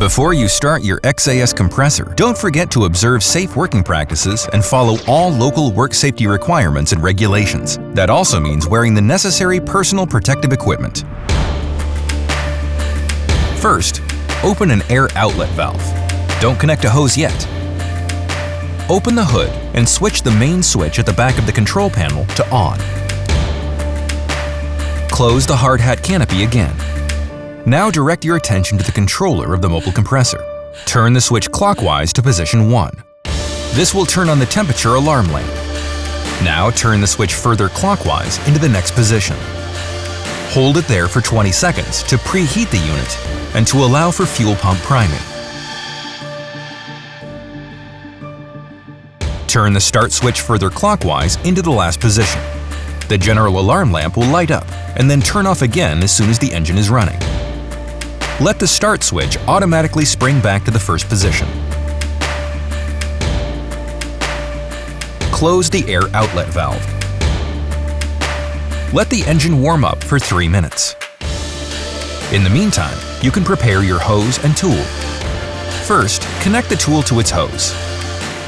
Before you start your XAS compressor, don't forget to observe safe working practices and follow all local work safety requirements and regulations. That also means wearing the necessary personal protective equipment. First, open an air outlet valve. Don't connect a hose yet. Open the hood and switch the main switch at the back of the control panel to on. Close the hard hat canopy again. Now direct your attention to the controller of the mobile compressor. Turn the switch clockwise to position 1. This will turn on the temperature alarm lamp. Now turn the switch further clockwise into the next position. Hold it there for 20 seconds to preheat the unit and to allow for fuel pump priming. Turn the start switch further clockwise into the last position. The general alarm lamp will light up and then turn off again as soon as the engine is running. Let the start switch automatically spring back to the first position. Close the air outlet valve. Let the engine warm up for 3 minutes. In the meantime, you can prepare your hose and tool. First, connect the tool to its hose.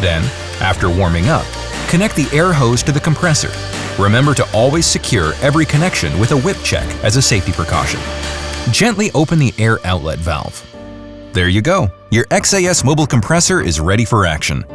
Then, after warming up, connect the air hose to the compressor. Remember to always secure every connection with a whip check as a safety precaution. Gently open the air outlet valve. There you go! Your XAS mobile compressor is ready for action.